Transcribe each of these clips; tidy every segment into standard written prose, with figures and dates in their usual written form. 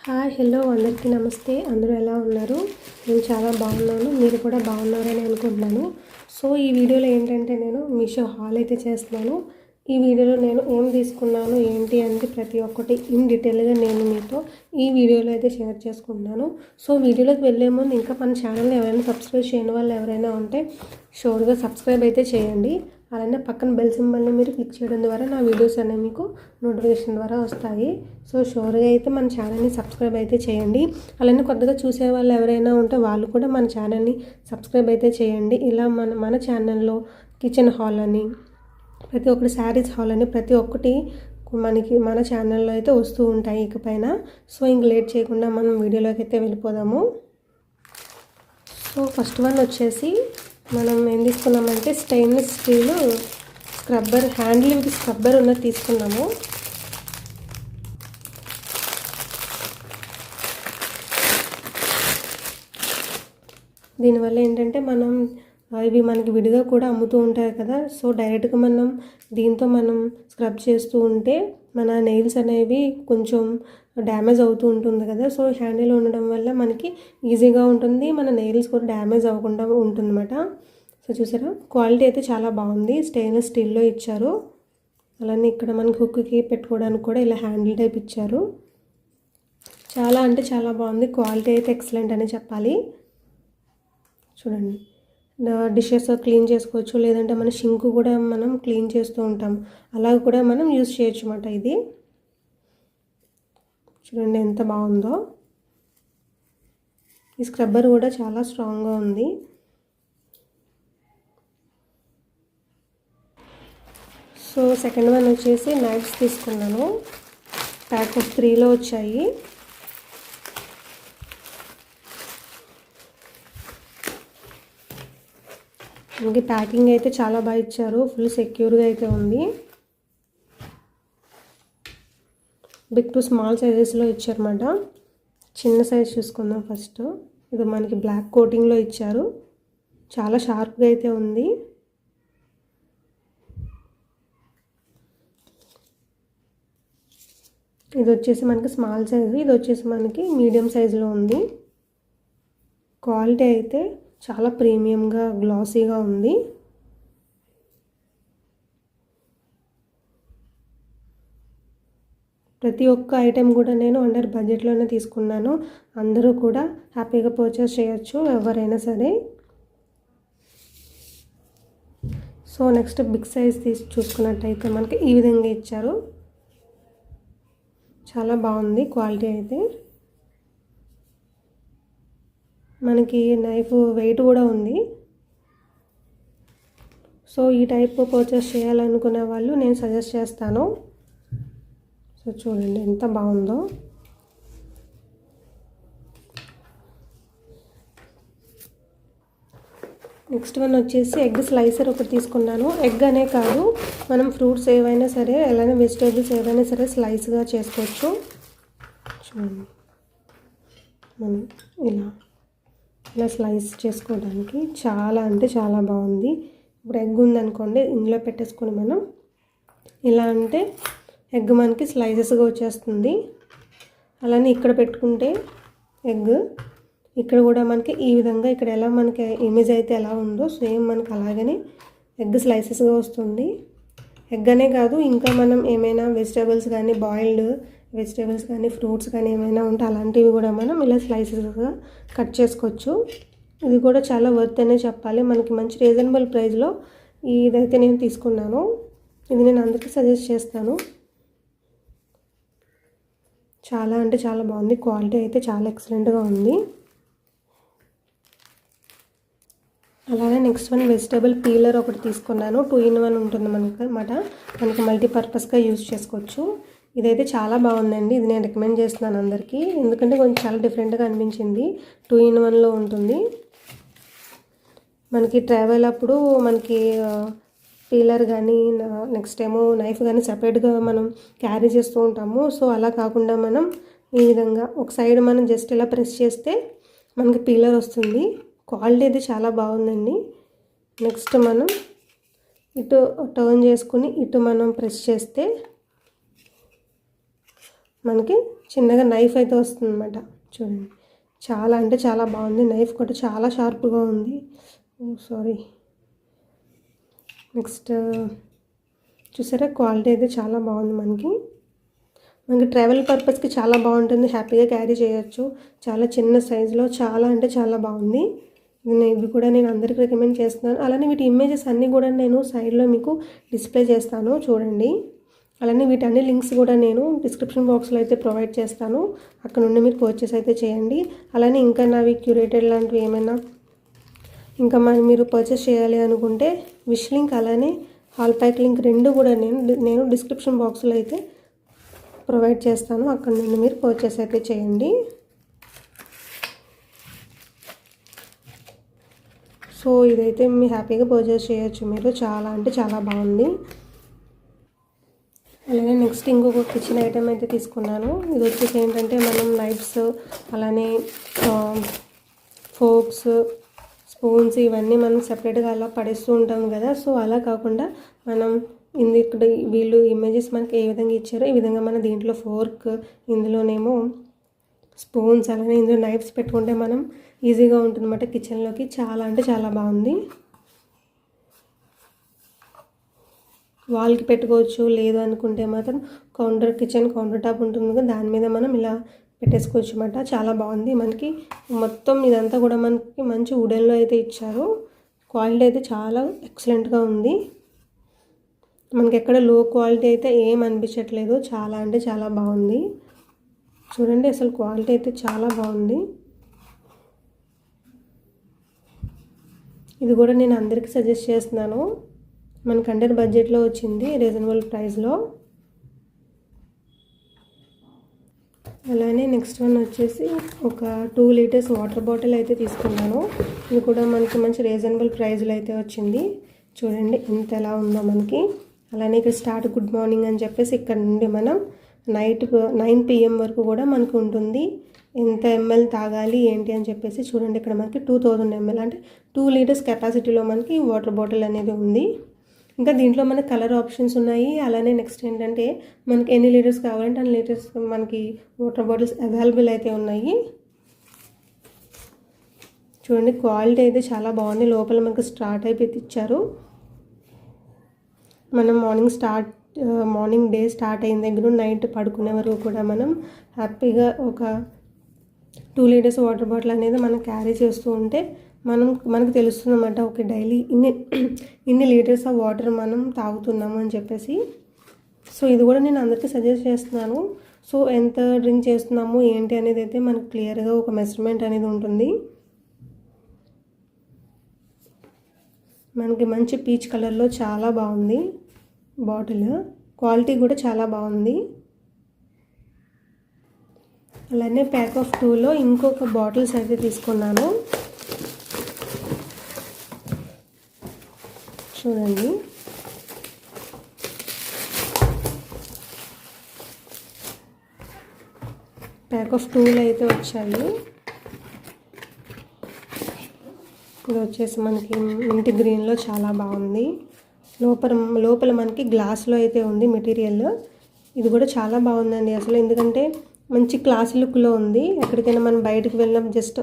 Hi hello అందరికీ నమస్తే. అందరూ ఎలా ఉన్నారు? నేను చాలా బాగున్నాను. మీరు కూడా బాగున్నారని అనుకుంటున్నాను. సో ఈ వీడియోలో ఏంటంటే నేను మీషో హాల్ అయితే చేస్తున్నాను. ఈ వీడియోలో నేను ఏం తీసుకున్నాను ఏంటి అనేది ప్రతి ఒక్కటి ఇన్ డీటెయిల్గా నేను మీతో ఈ వీడియోలో అయితే షేర్ చేసుకుంటున్నాను. సో వీడియోలోకి వెళ్ళే ముందు ఇంకా మన ఛానల్ని ఎవరైనా సబ్స్క్రైబ్ చేయని వాళ్ళు ఎవరైనా ఉంటే షూర్గా సబ్స్క్రైబ్ అయితే చేయండి. అలానే పక్కన బెల్ సింబల్ని మీరు క్లిక్ చేయడం ద్వారా నా వీడియోస్ అనేవి మీకు నోటిఫికేషన్ ద్వారా వస్తాయి. సో షూర్గా అయితే మన ఛానల్ని సబ్స్క్రైబ్ అయితే చేయండి. అలానే కొత్తగా చూసే వాళ్ళు ఎవరైనా ఉంటే వాళ్ళు కూడా మన ఛానల్ని సబ్స్క్రైబ్ అయితే చేయండి. ఇలా మన ఛానల్లో కిచెన్ హాల్ అని ప్రతి ఒక్కటి శారీస్ హాల్ అని ప్రతి ఒక్కటి మనకి మన ఛానల్లో అయితే వస్తూ ఉంటాయి ఇకపైన. సో ఇంక లేట్ చేయకుండా మనం వీడియోలోకి అయితే వెళ్ళిపోదాము. సో ఫస్ట్ వన్ వచ్చేసి మనం ఏం తీసుకున్నామంటే stainless steel scrubber, handle with scrubber ఉన్నది తీసుకున్నాము. దీనివల్ల ఏంటంటే మనం ఇవి మనకి విడిగా కూడా అమ్ముతూ ఉంటారు కదా. సో డైరెక్ట్గా మనం దీంతో మనం స్క్రబ్ చేస్తూ ఉంటే మన నెయిల్స్ అనేవి కొంచెం డ్యామేజ్ అవుతూ ఉంటుంది కదా. సో హ్యాండిల్ ఉండడం వల్ల మనకి ఈజీగా ఉంటుంది, మన నెయిల్స్ కూడా డ్యామేజ్ అవ్వకుండా ఉంటుందన్నమాట. సో చూసారా, క్వాలిటీ అయితే చాలా బాగుంది. స్టెయిన్లెస్ స్టీల్లో ఇచ్చారు. అలానే ఇక్కడ మనకి హుక్కి పెట్టుకోవడానికి కూడా ఇలా హ్యాండిల్ టైప్ ఇచ్చారు. చాలా అంటే చాలా బాగుంది. క్వాలిటీ అయితే ఎక్సలెంట్ అని చెప్పాలి. చూడండి, డిషెస్ క్లీన్ చేసుకోవచ్చు, లేదంటే మన షింక్ కూడా మనం క్లీన్ చేస్తూ ఉంటాం, అలా కూడా మనం యూజ్ చేయొచ్చు అన్నమాట. ఇది చూడండి ఎంత బాగుందో. ఈ స్క్రబ్బర్ కూడా చాలా స్ట్రాంగ్గా ఉంది. సో సెకండ్ వన్ వచ్చేసి నైఫ్స్ తీసుకున్నాను. ప్యాక్ ఆఫ్ 3లో వచ్చాయి. మనకి ప్యాకింగ్ అయితే చాలా బాగా ఇచ్చారు, ఫుల్ సెక్యూర్గా అయితే ఉంది. బిగ్ టు స్మాల్ సైజెస్లో ఇచ్చారన్నమాట. చిన్న సైజ్ చూసుకుందాం ఫస్ట్. ఇది మనకి బ్లాక్ కోటింగ్లో ఇచ్చారు, చాలా షార్ప్గా అయితే ఉంది. ఇది వచ్చేసి మనకి స్మాల్ సైజు, ఇది వచ్చేసి మనకి మీడియం సైజులో ఉంది. క్వాలిటీ అయితే చాలా ప్రీమియంగా గ్లాసీగా ఉంది. ప్రతి ఒక్క ఐటెం కూడా నేను అండర్ బడ్జెట్లోనే తీసుకున్నాను. అందరూ కూడా హ్యాపీగా పర్చేస్ చేయొచ్చు ఎవరైనా సరే. సో నెక్స్ట్ బిగ్ సైజ్ చూసుకున్నట్టయితే మనకి ఈ విధంగా ఇచ్చారు. చాలా బాగుంది క్వాలిటీ అయితే. మనకి నైఫ్ వెయిట్ కూడా ఉంది. సో ఈ టైప్ పర్చేస్ చేయాలనుకునే వాళ్ళు నేను సజెస్ట్ చేస్తాను. సో చూడండి ఎంత బాగుందో. నెక్స్ట్ వన్ వచ్చేసి ఎగ్ స్లైసర్ ఒకటి తీసుకున్నాను. ఎగ్ అనే కాదు, మనం ఫ్రూట్స్ ఏవైనా సరే, అలానే వెజిటేబుల్స్ ఏవైనా సరే స్లైస్గా చేసుకోవచ్చు. చూడండి, మనం ఇలా స్లైస్ చేసుకోవడానికి చాలా అంటే చాలా బాగుంది. ఇప్పుడు ఎగ్ ఉందనుకోండి, ఇందులో పెట్టేసుకొని మనం ఇలా అంటే ఎగ్ మనకి స్లైసెస్గా వచ్చేస్తుంది. అలానే ఇక్కడ పెట్టుకుంటే ఎగ్ ఇక్కడ కూడా మనకి ఈ విధంగా, ఇక్కడ ఎలా మనకి ఇమేజ్ అయితే ఎలా ఉందో సేమ్ మనకి అలాగనే ఎగ్ స్లైసెస్గా వస్తుంది. ఎగ్ అనే కాదు, ఇంకా మనం ఏమైనా వెజిటేబుల్స్ కానీ, బాయిల్డ్ వెజిటేబుల్స్ కానీ, ఫ్రూట్స్ కానీ ఏమైనా ఉంటే అలాంటివి కూడా మనం ఇలా స్లైసెస్గా కట్ చేసుకోవచ్చు. ఇది కూడా చాలా వర్త్ అనే చెప్పాలి. మనకి మంచి రీజనబుల్ ప్రైస్లో ఇదైతే నేను తీసుకున్నాను. ఇది నేను అందరికీ సజెస్ట్ చేస్తాను. చాలా అంటే చాలా బాగుంది. క్వాలిటీ అయితే చాలా ఎక్సలెంట్గా ఉంది. అలాగే నెక్స్ట్ వన్ వెజిటేబుల్ పీలర్ ఒకటి తీసుకున్నాను. 2 in 1 ఉంటుంది మనకి అన్నమాట. మనకి మల్టీపర్పస్గా యూజ్ చేసుకోవచ్చు. ఇదైతే చాలా బాగుందండి. ఇది నేను రికమెండ్ చేస్తున్నాను అందరికీ, ఎందుకంటే కొంచెం చాలా డిఫరెంట్గా అనిపించింది. 2 in 1లో ఉంటుంది. మనకి ట్రావెల్ అప్పుడు మనకి పీలర్ కానీ, నెక్స్ట్ ఏమో నైఫ్ కానీ సపరేట్గా మనం క్యారీ చేస్తూ ఉంటాము. సో అలా కాకుండా మనం ఈ విధంగా ఒక సైడ్ మనం జస్ట్ ఇలా ప్రెస్ చేస్తే మనకి పీలర్ వస్తుంది. క్వాలిటీ అయితే చాలా బాగుందండి. నెక్స్ట్ మనం ఇటు టర్న్ చేసుకుని ఇటు మనం ప్రెస్ చేస్తే మనకి చిన్నగా నైఫ్ అయితే వస్తుందన్నమాట. చూడండి, చాలా అంటే చాలా బాగుంది. నైఫ్ కూడా చాలా షార్ప్గా ఉంది. సారీ. నెక్స్ట్ చూసారా, క్వాలిటీ అయితే చాలా బాగుంది. మనకి ట్రావెల్ పర్పస్కి చాలా బాగుంటుంది. హ్యాపీగా క్యారీ చేయొచ్చు. చాలా చిన్న సైజులో చాలా అంటే చాలా బాగుంది. ఇవి కూడా నేను అందరికి రికమెండ్ చేస్తున్నాను. అలానే వీటి ఇమేజెస్ అన్నీ కూడా నేను సైడ్లో మీకు డిస్ప్లే చేస్తాను, చూడండి. అలానే వీటి అన్ని లింక్స్ కూడా నేను డిస్క్రిప్షన్ బాక్స్లో అయితే ప్రొవైడ్ చేస్తాను. అక్కడ నుండి మీరు పర్చేస్ అయితే చేయండి. అలానే ఇంకా నావి క్యూరేటెడ్ లాంటివి ఏమైనా ఇంకా మీరు పర్చేస్ చేయాలి అనుకుంటే విష్ లింక్ అలానే హాల్ ప్యాక్ లింక్ రెండు కూడా నేను డిస్క్రిప్షన్ బాక్స్లో అయితే ప్రొవైడ్ చేస్తాను. అక్కడ నుండి మీరు పర్చేస్ అయితే చేయండి. సో ఇదైతే మీ హ్యాపీగా పర్చేస్ చేయొచ్చు మీరు. చాలా అంటే చాలా బాగుంది. అలాగే నెక్స్ట్ ఇంకొక కిచెన్ ఐటెం అయితే తీసుకున్నాను. ఇది వచ్చేసి ఏంటంటే మనం నైఫ్స్ అలానే ఫోక్స్ స్పూన్స్ ఇవన్నీ మనం సపరేట్గా అలా పడేస్తూ ఉంటాం కదా. సో అలా కాకుండా మనం ఇక్కడ వీళ్ళు ఇమేజెస్ మనకి ఏ విధంగా ఇచ్చారో ఈ విధంగా మన దీంట్లో ఫోర్క్, ఇందులోనేమో స్పూన్స్ అలానే ఇందులో నైఫ్స్ పెట్టుకుంటే మనం ఈజీగా ఉంటుందన్నమాట కిచెన్లోకి. చాలా అంటే చాలా బాగుంది. వాల్కి పెట్టుకోవచ్చు, లేదు అనుకుంటే మాత్రం కిచెన్ కౌంటర్ టాప్ ఉంటుంది కదా, దాని మీద మనం ఇలా పెట్టేసుకోవచ్చు అన్నమాట. చాలా బాగుంది. మనకి మొత్తం ఇదంతా కూడా మనకి మంచి వుడెన్లో అయితే ఇచ్చారు. క్వాలిటీ అయితే చాలా ఎక్సలెంట్గా ఉంది. మనకి ఎక్కడ లో క్వాలిటీ అయితే ఏం అనిపించట్లేదు. చాలా అంటే చాలా బాగుంది. చూడండి, అసలు క్వాలిటీ అయితే చాలా బాగుంది. ఇది కూడా నేను అందరికీ సజెస్ట్ చేస్తున్నాను. మనకు అండర్ బడ్జెట్లో వచ్చింది, రీజనబుల్ ప్రైస్లో. అలానే నెక్స్ట్ వన్ వచ్చేసి ఒక 2 లీటర్స్ వాటర్ బాటిల్ అయితే తీసుకున్నాను. ఇది కూడా మనకి మంచి రీజనబుల్ ప్రైస్లో అయితే వచ్చింది. చూడండి ఎంత ఎలా ఉందో మనకి. అలానే ఇక్కడ స్టార్ట్ గుడ్ మార్నింగ్ అని చెప్పేసి ఇక్కడ నుండి మనం నైట్ 9 PM వరకు కూడా మనకు ఉంటుంది. ఎంత ఎంఎల్ తాగాలి ఏంటి అని చెప్పేసి చూడండి. ఇక్కడ మనకి 2000 ml అంటే 2 లీటర్స్ కెపాసిటీలో మనకి వాటర్ బాటిల్ అనేది ఉంది. ఇంకా దీంట్లో మనకి కలర్ ఆప్షన్స్ ఉన్నాయి. అలానే నెక్స్ట్ ఏంటంటే మనకి ఎన్ని లీటర్స్ కావాలంటే అన్ని లీటర్స్ మనకి వాటర్ బాటిల్స్ అవైలబుల్ అయితే ఉన్నాయి. చూడండి, క్వాలిటీ అయితే చాలా బాగుంది. లోపల మనకి స్టార్ట్ అయిపోయి ఇచ్చారు. మనం మార్నింగ్ డే స్టార్ట్ అయిన దగ్గర నైట్ పడుకునే వరకు కూడా మనం హ్యాపీగా ఒక 2 లీటర్స్ వాటర్ బాటిల్ అనేది మనం క్యారీ చేస్తూ ఉంటే మనకు తెలుస్తుంది అన్నమాట. ఓకే, డైలీ ఇన్ని లీటర్స్ ఆఫ్ వాటర్ మనం తాగుతున్నాము అని చెప్పేసి. సో ఇది కూడా నేను అందరికీ సజెస్ట్ చేస్తున్నాను. సో ఎంత డ్రింక్ చేస్తున్నాము ఏంటి అనేది అయితే మనకు క్లియర్గా ఒక మెజర్మెంట్ అనేది ఉంటుంది. మనకి మంచి పీచ్ కలర్లో చాలా బాగుంది బాటిల్. క్వాలిటీ కూడా చాలా బాగుంది. అలానే ప్యాక్ ఆఫ్ 2లో ఇంకొక బాటిల్స్ అయితే తీసుకున్నాను. చూడండి, ప్యాక్ ఆఫ్ 2లో అయితే వచ్చాయి. ఇది వచ్చేసి మనకి మింట్ గ్రీన్లో చాలా బాగుంది. లోపల మనకి గ్లాస్లో అయితే ఉంది మెటీరియల్. ఇది కూడా చాలా బాగుందండి అసలు. ఎందుకంటే మంచి క్లాస్ లుక్లో ఉంది. ఎక్కడికైనా మనం బయటకు వెళ్ళినాం, జస్ట్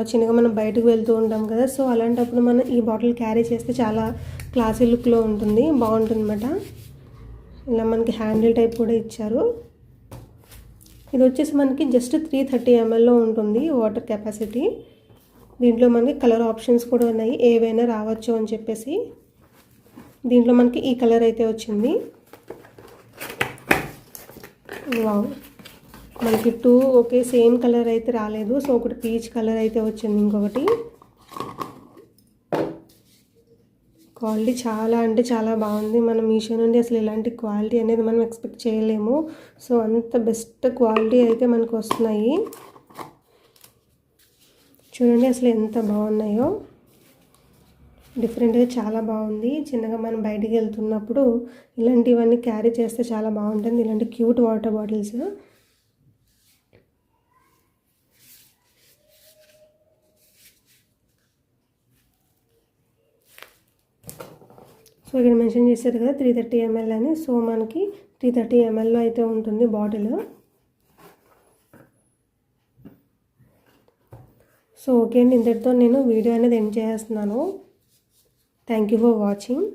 చిన్నగా మనం బయటకు వెళ్తూ ఉంటాం కదా. సో అలాంటప్పుడు మనం ఈ బాటిల్ క్యారీ చేస్తే చాలా క్లాసీ లుక్లో ఉంటుంది, బాగుంటుంది అన్నమాట. ఇలా మనకి హ్యాండిల్ టైప్ కూడా ఇచ్చారు. ఇది వచ్చేసి మనకి జస్ట్ 330 mlలో ఉంటుంది వాటర్ కెపాసిటీ. దీంట్లో మనకి కలర్ ఆప్షన్స్ కూడా ఉన్నాయి, ఏవైనా రావచ్చు అని చెప్పేసి. దీంట్లో మనకి ఈ కలర్ అయితే వచ్చింది. వావ్, మనకి 2 ఒకే సేమ్ కలర్ అయితే రాలేదు. సో ఒకటి పీచ్ కలర్ అయితే వచ్చింది, ఇంకొకటి. క్వాలిటీ చాలా అంటే చాలా బాగుంది. మనం మీషో నుండి అసలు ఇలాంటి క్వాలిటీ అనేది మనం ఎక్స్పెక్ట్ చేయలేము. సో అంత బెస్ట్ క్వాలిటీ అయితే మనకు వస్తున్నాయి. చూడండి అసలు ఎంత బాగున్నాయో. డిఫరెంట్గా చాలా బాగుంది. చిన్నగా మనం బయటికి వెళ్తున్నప్పుడు ఇలాంటివన్నీ క్యారీ చేస్తే చాలా బాగుంటుంది. ఇలాంటి క్యూట్ వాటర్ బాటిల్స్. సో ఇక్కడ మెన్షన్ చేశారు కదా 330 ml అని. సో మనకి 330 mlలో అయితే ఉంటుంది బాటిల్. సో ఓకే అండి, ఇంతటితో నేను వీడియో అనేది ఎండ్ చేస్తున్నాను. Thank you for watching.